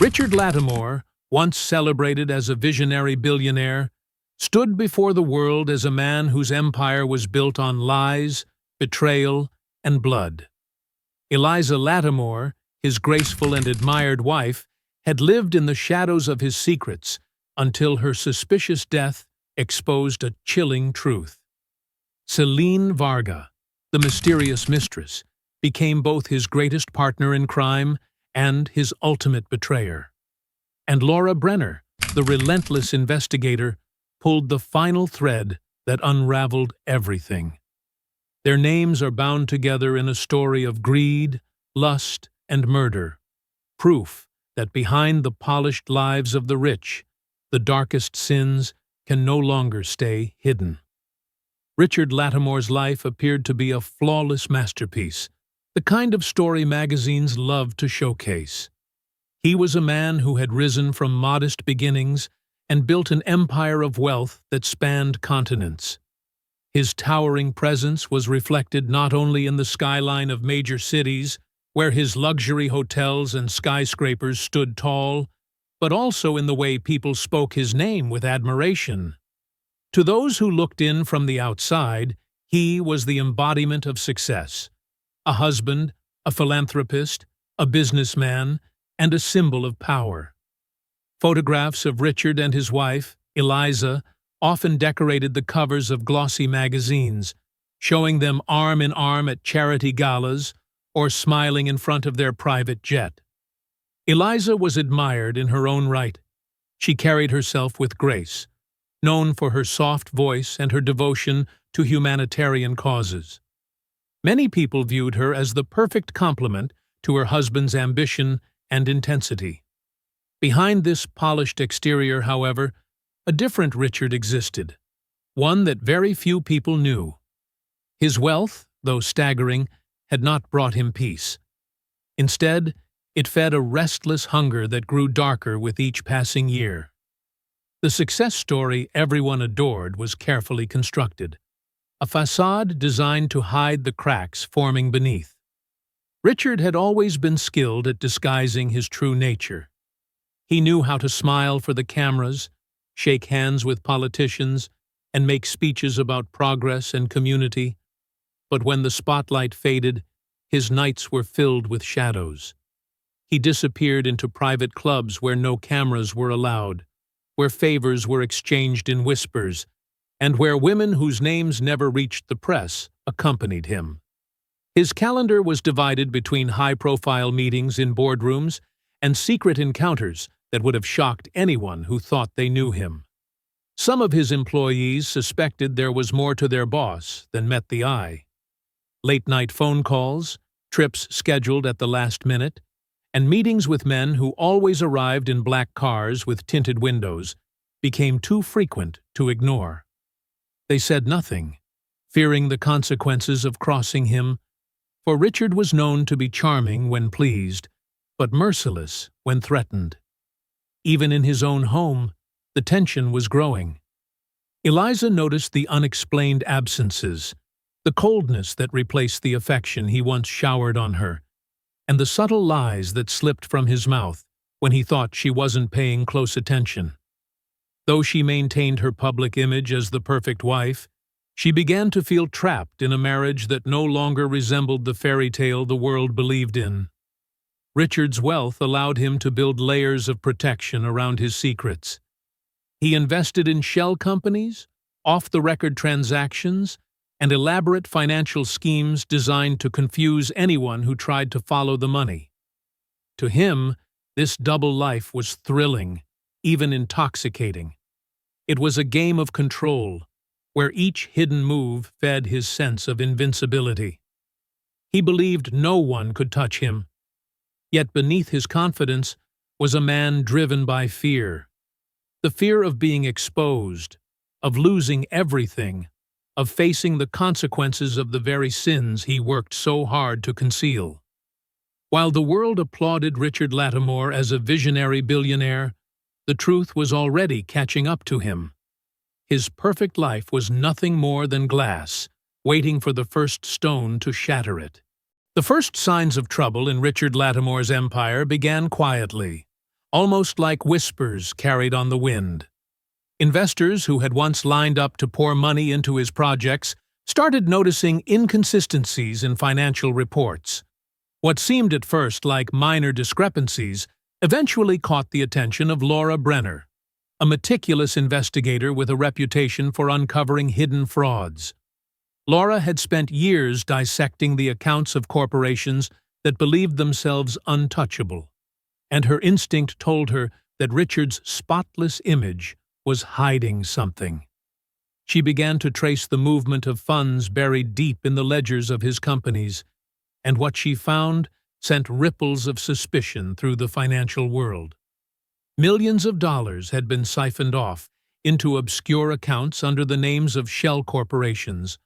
Richard Lattimore, once celebrated as a visionary billionaire, stood before the world as a man whose empire was built on lies, betrayal, and blood. Eliza Lattimore, his graceful and admired wife, had lived in the shadows of his secrets until her suspicious death exposed a chilling truth. Selene Varga, the mysterious mistress, became both his greatest partner in crime and his ultimate betrayer. And Laura Brenner, the relentless investigator, pulled the final thread that unraveled everything. Their names are bound together in a story of greed, lust, and murder, proof that behind the polished lives of the rich, the darkest sins can no longer stay hidden. Richard Lattimore's life appeared to be a flawless masterpiece, the kind of story magazines love to showcase. He was a man who had risen from modest beginnings and built an empire of wealth that spanned continents. His towering presence was reflected not only in the skyline of major cities, where his luxury hotels and skyscrapers stood tall, but also in the way people spoke his name with admiration. To those who looked in from the outside, he was the embodiment of success. A husband, a philanthropist, a businessman, and a symbol of power. Photographs of Richard and his wife, Eliza, often decorated the covers of glossy magazines, showing them arm in arm at charity galas or smiling in front of their private jet. Eliza was admired in her own right. She carried herself with grace, known for her soft voice and her devotion to humanitarian causes. Many people viewed her as the perfect complement to her husband's ambition and intensity. Behind this polished exterior, however, a different Richard existed, one that very few people knew. His wealth, though staggering, had not brought him peace. Instead, it fed a restless hunger that grew darker with each passing year. The success story everyone adored was carefully constructed, a facade designed to hide the cracks forming beneath. Richard had always been skilled at disguising his true nature. He knew how to smile for the cameras, shake hands with politicians, and make speeches about progress and community. But when the spotlight faded, his nights were filled with shadows. He disappeared into private clubs where no cameras were allowed, where favors were exchanged in whispers, and where women whose names never reached the press accompanied him. His calendar was divided between high-profile meetings in boardrooms and secret encounters that would have shocked anyone who thought they knew him. Some of his employees suspected there was more to their boss than met the eye. Late-night phone calls, trips scheduled at the last minute, and meetings with men who always arrived in black cars with tinted windows became too frequent to ignore. They said nothing, fearing the consequences of crossing him, for Richard was known to be charming when pleased, but merciless when threatened. Even in his own home, the tension was growing. Eliza noticed the unexplained absences, the coldness that replaced the affection he once showered on her, and the subtle lies that slipped from his mouth when he thought she wasn't paying close attention. Though she maintained her public image as the perfect wife, she began to feel trapped in a marriage that no longer resembled the fairy tale the world believed in. Richard's wealth allowed him to build layers of protection around his secrets. He invested in shell companies, off-the-record transactions, and elaborate financial schemes designed to confuse anyone who tried to follow the money. To him, this double life was thrilling, even intoxicating. It was a game of control, where each hidden move fed his sense of invincibility. He believed no one could touch him. Yet beneath his confidence was a man driven by fear. The fear of being exposed, of losing everything, of facing the consequences of the very sins he worked so hard to conceal. While the world applauded Richard Lattimore as a visionary billionaire, the truth was already catching up to him. His perfect life was nothing more than glass, waiting for the first stone to shatter it. The first signs of trouble in Richard Lattimore's empire began quietly, almost like whispers carried on the wind. Investors who had once lined up to pour money into his projects started noticing inconsistencies in financial reports. What seemed at first like minor discrepancies eventually caught the attention of Laura Brenner, a meticulous investigator with a reputation for uncovering hidden frauds. Laura had spent years dissecting the accounts of corporations that believed themselves untouchable, and her instinct told her that Richard's spotless image was hiding something. She began to trace the movement of funds buried deep in the ledgers of his companies, and what she found sent ripples of suspicion through the financial world. Millions of dollars had been siphoned off into obscure accounts under the names of shell corporations,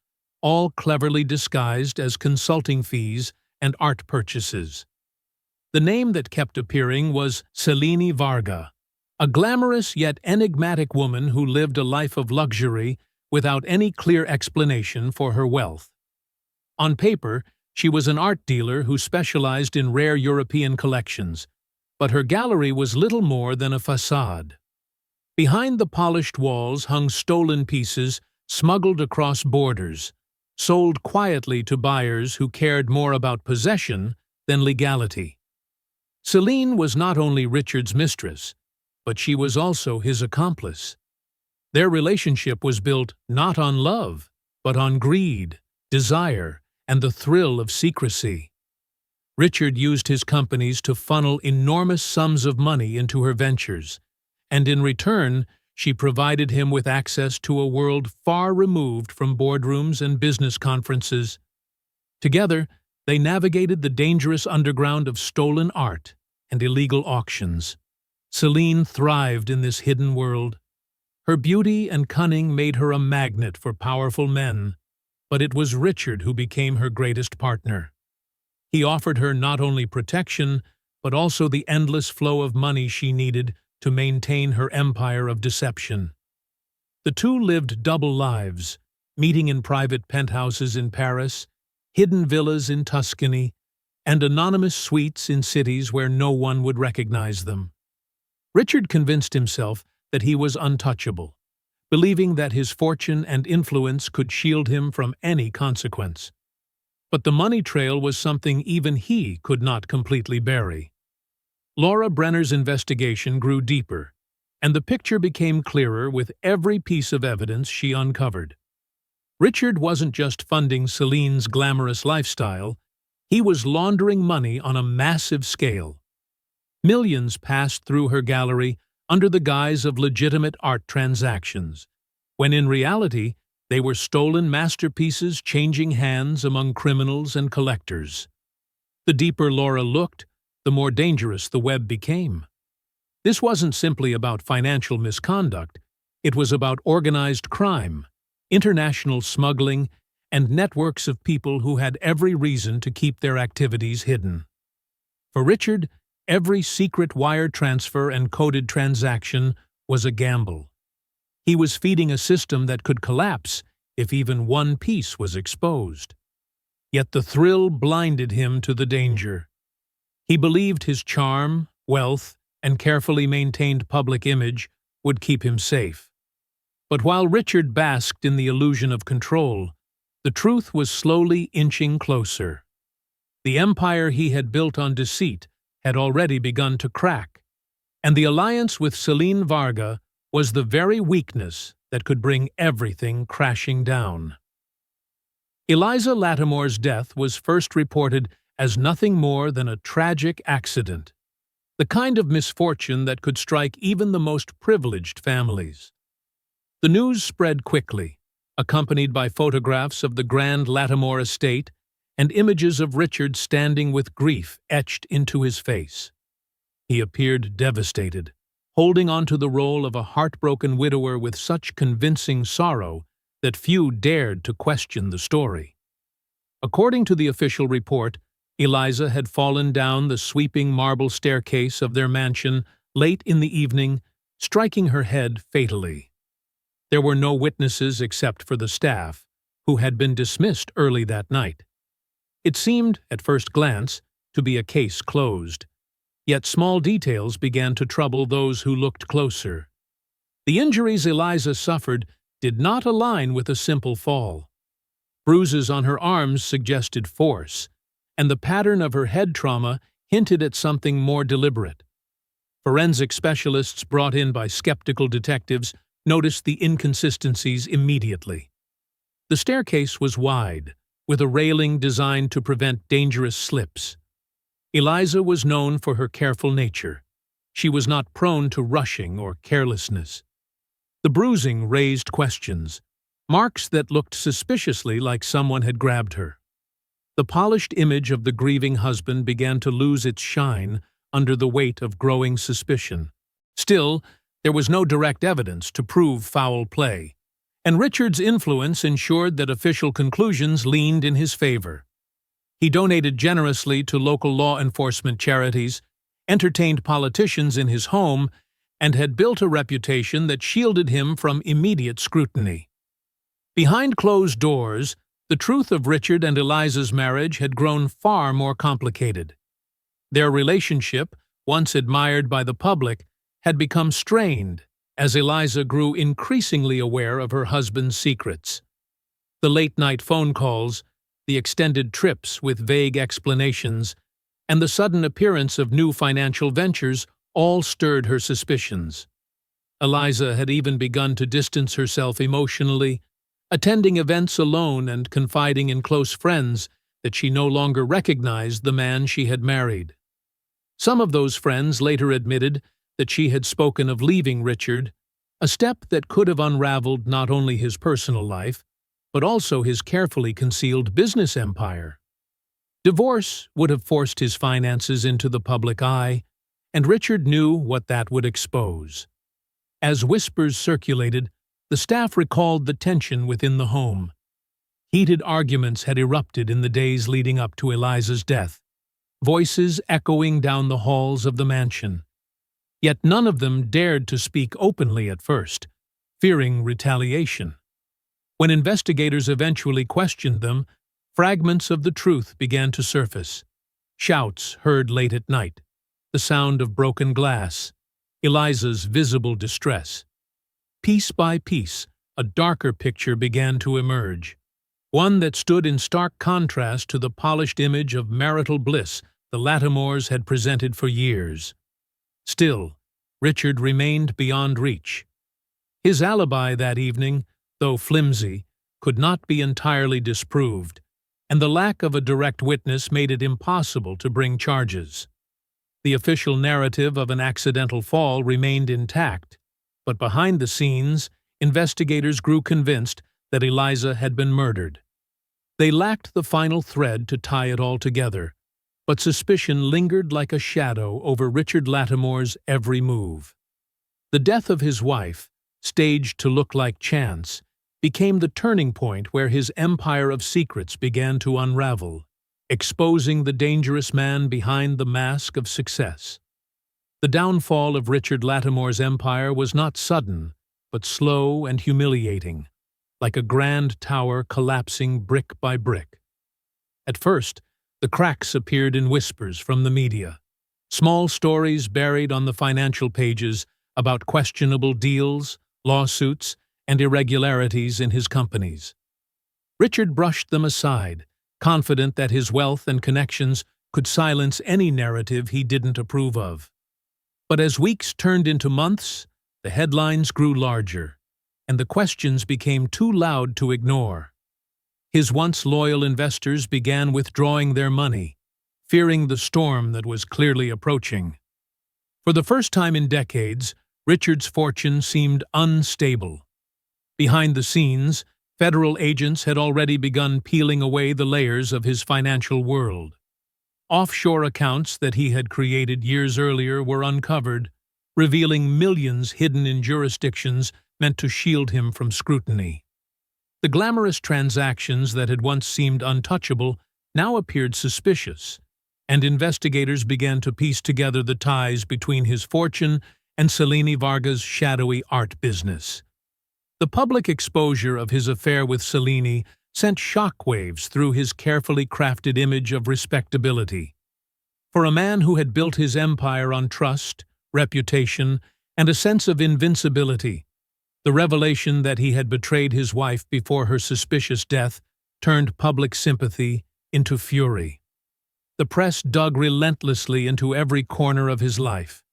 all cleverly disguised as consulting fees and art purchases. The name that kept appearing was Selene Varga, a glamorous yet enigmatic woman who lived a life of luxury without any clear explanation for her wealth. On paper, she was an art dealer who specialized in rare European collections, but her gallery was little more than a facade. Behind the polished walls hung stolen pieces smuggled across borders, sold quietly to buyers who cared more about possession than legality. Selene was not only Richard's mistress, but she was also his accomplice. Their relationship was built not on love, but on greed, desire, and the thrill of secrecy. Richard used his companies to funnel enormous sums of money into her ventures, and in return, she provided him with access to a world far removed from boardrooms and business conferences. Together, they navigated the dangerous underground of stolen art and illegal auctions. Selene thrived in this hidden world. Her beauty and cunning made her a magnet for powerful men, but it was Richard who became her greatest partner. He offered her not only protection, but also the endless flow of money she needed to maintain her empire of deception. The two lived double lives, meeting in private penthouses in Paris, hidden villas in Tuscany, and anonymous suites in cities where no one would recognize them. Richard convinced himself that he was untouchable, believing that his fortune and influence could shield him from any consequence. But the money trail was something even he could not completely bury. Laura Brenner's investigation grew deeper, and the picture became clearer with every piece of evidence she uncovered. Richard wasn't just funding Selene's glamorous lifestyle, he was laundering money on a massive scale. Millions passed through her gallery under the guise of legitimate art transactions, when in reality they were stolen masterpieces changing hands among criminals and collectors. The deeper Laura looked, the more dangerous the web became. This wasn't simply about financial misconduct, it was about organized crime, international smuggling, and networks of people who had every reason to keep their activities hidden. For Richard, every secret wire transfer and coded transaction was a gamble. He was feeding a system that could collapse if even one piece was exposed. Yet the thrill blinded him to the danger. He believed his charm, wealth, and carefully maintained public image would keep him safe. But while Richard basked in the illusion of control, the truth was slowly inching closer. The empire he had built on deceit had already begun to crack, and the alliance with Selene Varga was the very weakness that could bring everything crashing down. Eliza Lattimore's death was first reported as nothing more than a tragic accident, the kind of misfortune that could strike even the most privileged families. The news spread quickly, accompanied by photographs of the grand Lattimore estate and images of Richard standing with grief etched into his face. He appeared devastated, holding on to the role of a heartbroken widower with such convincing sorrow that few dared to question the story. According to the official report, Eliza had fallen down the sweeping marble staircase of their mansion late in the evening, striking her head fatally. There were no witnesses except for the staff, who had been dismissed early that night. It seemed, at first glance, to be a case closed. Yet small details began to trouble those who looked closer. The injuries Eliza suffered did not align with a simple fall. Bruises on her arms suggested force, and the pattern of her head trauma hinted at something more deliberate. Forensic specialists brought in by skeptical detectives noticed the inconsistencies immediately. The staircase was wide, with a railing designed to prevent dangerous slips. Eliza was known for her careful nature. She was not prone to rushing or carelessness. The bruising raised questions, marks that looked suspiciously like someone had grabbed her. The polished image of the grieving husband began to lose its shine under the weight of growing suspicion. Still, there was no direct evidence to prove foul play, and Richard's influence ensured that official conclusions leaned in his favor. He donated generously to local law enforcement charities, entertained politicians in his home, and had built a reputation that shielded him from immediate scrutiny. Behind closed doors, the truth of Richard and Eliza's marriage had grown far more complicated. Their relationship, once admired by the public, had become strained as Eliza grew increasingly aware of her husband's secrets. The late-night phone calls, the extended trips with vague explanations, and the sudden appearance of new financial ventures all stirred her suspicions. Eliza had even begun to distance herself emotionally, attending events alone and confiding in close friends that she no longer recognized the man she had married. Some of those friends later admitted that she had spoken of leaving Richard, a step that could have unraveled not only his personal life, but also his carefully concealed business empire. Divorce would have forced his finances into the public eye, and Richard knew what that would expose. As whispers circulated, the staff recalled the tension within the home. Heated arguments had erupted in the days leading up to Eliza's death, voices echoing down the halls of the mansion. Yet none of them dared to speak openly at first, fearing retaliation. When investigators eventually questioned them, fragments of the truth began to surface. Shouts heard late at night, the sound of broken glass, Eliza's visible distress. Piece by piece, a darker picture began to emerge, one that stood in stark contrast to the polished image of marital bliss the Lattimores had presented for years. Still, Richard remained beyond reach. His alibi that evening, though flimsy, could not be entirely disproved, and the lack of a direct witness made it impossible to bring charges. The official narrative of an accidental fall remained intact, but behind the scenes, investigators grew convinced that Eliza had been murdered. They lacked the final thread to tie it all together, but suspicion lingered like a shadow over Richard Lattimore's every move. The death of his wife, staged to look like chance, became the turning point where his empire of secrets began to unravel, exposing the dangerous man behind the mask of success. The downfall of Richard Lattimore's empire was not sudden, but slow and humiliating, like a grand tower collapsing brick by brick. At first, the cracks appeared in whispers from the media, small stories buried on the financial pages about questionable deals, lawsuits, and irregularities in his companies. Richard brushed them aside, confident that his wealth and connections could silence any narrative he didn't approve of. But as weeks turned into months, the headlines grew larger, and the questions became too loud to ignore. His once loyal investors began withdrawing their money, fearing the storm that was clearly approaching. For the first time in decades, Richard's fortune seemed unstable. Behind the scenes, federal agents had already begun peeling away the layers of his financial world. Offshore accounts that he had created years earlier were uncovered, revealing millions hidden in jurisdictions meant to shield him from scrutiny. The glamorous transactions that had once seemed untouchable now appeared suspicious, and investigators began to piece together the ties between his fortune and Selene Varga's shadowy art business. The public exposure of his affair with Selene sent shockwaves through his carefully crafted image of respectability. For a man who had built his empire on trust, reputation, and a sense of invincibility, the revelation that he had betrayed his wife before her suspicious death turned public sympathy into fury. The press dug relentlessly into every corner of his life.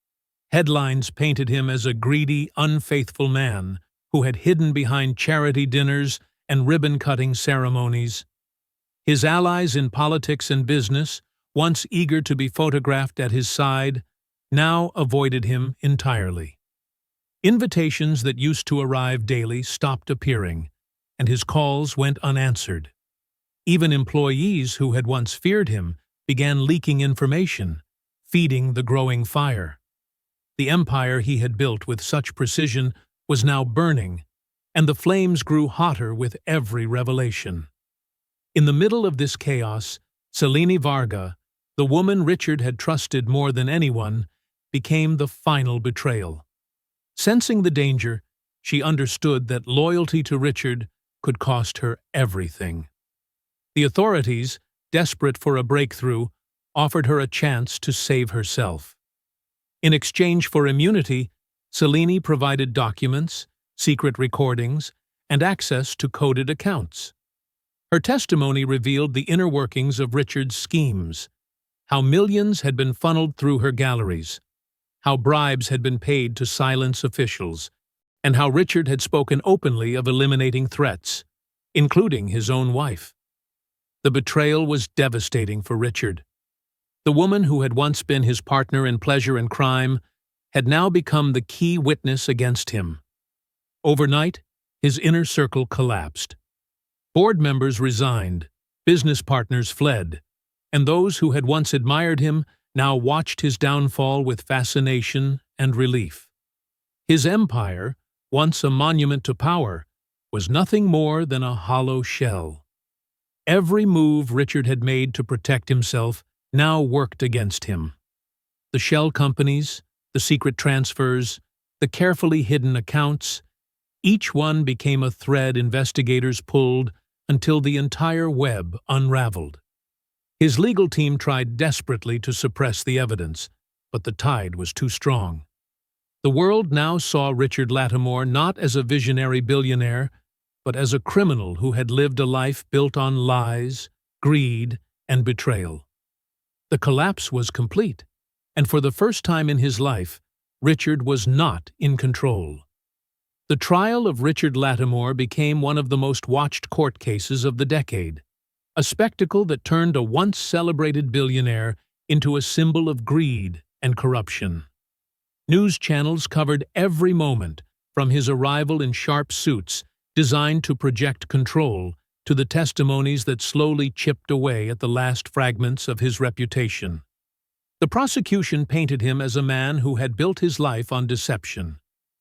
Headlines painted him as a greedy, unfaithful man who had hidden behind charity dinners and ribbon-cutting ceremonies. His allies in politics and business, once eager to be photographed at his side, now avoided him entirely. Invitations that used to arrive daily stopped appearing, and his calls went unanswered. Even employees who had once feared him began leaking information, feeding the growing fire. The empire he had built with such precision was now burning, and the flames grew hotter with every revelation. In the middle of this chaos, Selene Varga, the woman Richard had trusted more than anyone, became the final betrayal. Sensing the danger, she understood that loyalty to Richard could cost her everything. The authorities, desperate for a breakthrough, offered her a chance to save herself. In exchange for immunity, Selene provided documents, secret recordings, and access to coded accounts. Her testimony revealed the inner workings of Richard's schemes, how millions had been funneled through her galleries, how bribes had been paid to silence officials, and how Richard had spoken openly of eliminating threats, including his own wife. The betrayal was devastating for Richard. The woman who had once been his partner in pleasure and crime had now become the key witness against him. Overnight, his inner circle collapsed. Board members resigned, business partners fled, and those who had once admired him now watched his downfall with fascination and relief. His empire, once a monument to power, was nothing more than a hollow shell. Every move Richard had made to protect himself now worked against him. The shell companies, the secret transfers, the carefully hidden accounts, each one became a thread investigators pulled until the entire web unraveled. His legal team tried desperately to suppress the evidence, but the tide was too strong. The world now saw Richard Lattimore not as a visionary billionaire, but as a criminal who had lived a life built on lies, greed, and betrayal. The collapse was complete, and for the first time in his life, Richard was not in control. The trial of Richard Lattimore became one of the most watched court cases of the decade, a spectacle that turned a once-celebrated billionaire into a symbol of greed and corruption. News channels covered every moment, from his arrival in sharp suits designed to project control to the testimonies that slowly chipped away at the last fragments of his reputation. The prosecution painted him as a man who had built his life on deception,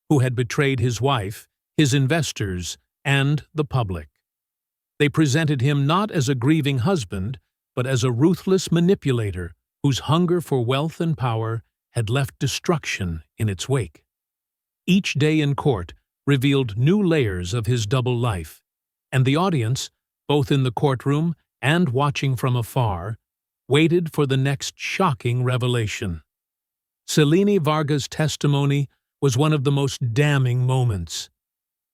who had betrayed his wife, his investors, and the public. They presented him not as a grieving husband, but as a ruthless manipulator whose hunger for wealth and power had left destruction in its wake. Each day in court revealed new layers of his double life, and the audience, both in the courtroom and watching from afar, waited for the next shocking revelation. Selene Varga's testimony was one of the most damning moments.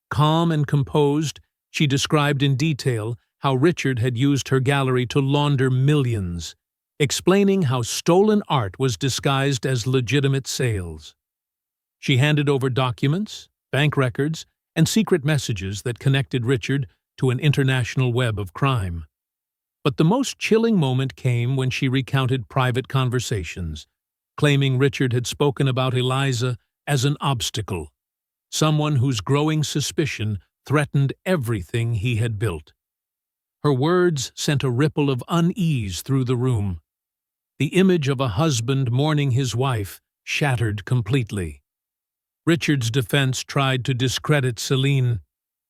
Calm and composed, she described in detail how Richard had used her gallery to launder millions, explaining how stolen art was disguised as legitimate sales. She handed over documents, bank records, and secret messages that connected Richard to an international web of crime. But the most chilling moment came when she recounted private conversations, claiming Richard had spoken about Eliza as an obstacle, someone whose growing suspicion threatened everything he had built. Her words sent a ripple of unease through the room. The image of a husband mourning his wife shattered completely. Richard's defense tried to discredit Selene,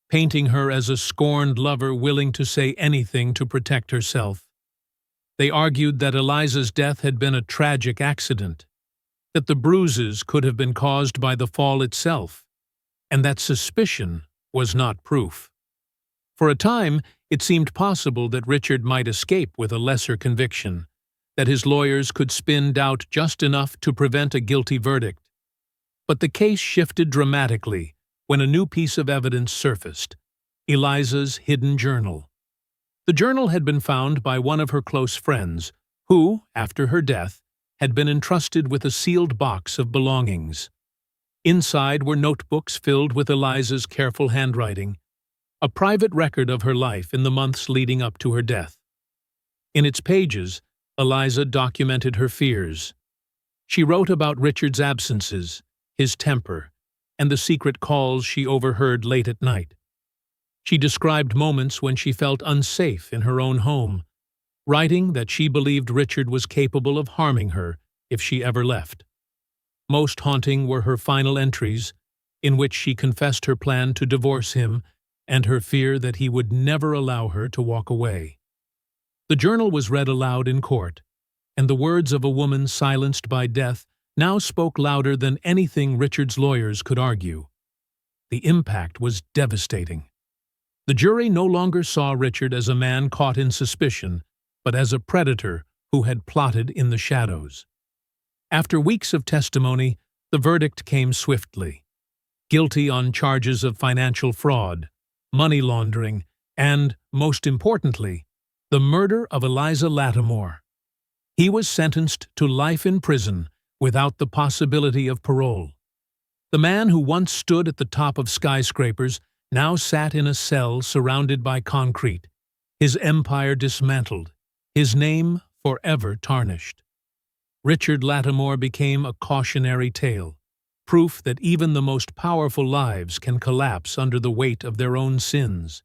painting her as a scorned lover willing to say anything to protect herself. They argued that Eliza's death had been a tragic accident, that the bruises could have been caused by the fall itself, and that suspicion was not proof. For a time, it seemed possible that Richard might escape with a lesser conviction, that his lawyers could spin doubt just enough to prevent a guilty verdict. But the case shifted dramatically when a new piece of evidence surfaced: Eliza's hidden journal. The journal had been found by one of her close friends, who, after her death, had been entrusted with a sealed box of belongings. Inside were notebooks filled with Eliza's careful handwriting, a private record of her life in the months leading up to her death. In its pages, Eliza documented her fears. She wrote about Richard's absences, his temper, and the secret calls she overheard late at night. She described moments when she felt unsafe in her own home, writing that she believed Richard was capable of harming her if she ever left. Most haunting were her final entries, in which she confessed her plan to divorce him and her fear that he would never allow her to walk away. The journal was read aloud in court, and the words of a woman silenced by death now spoke louder than anything Richard's lawyers could argue. The impact was devastating. The jury no longer saw Richard as a man caught in suspicion, but as a predator who had plotted in the shadows. After weeks of testimony, the verdict came swiftly: guilty on charges of financial fraud, money laundering, and, most importantly, the murder of Eliza Lattimore. He was sentenced to life in prison without the possibility of parole. The man who once stood at the top of skyscrapers now sat in a cell surrounded by concrete, his empire dismantled, his name forever tarnished. Richard Lattimore became a cautionary tale, proof that even the most powerful lives can collapse under the weight of their own sins.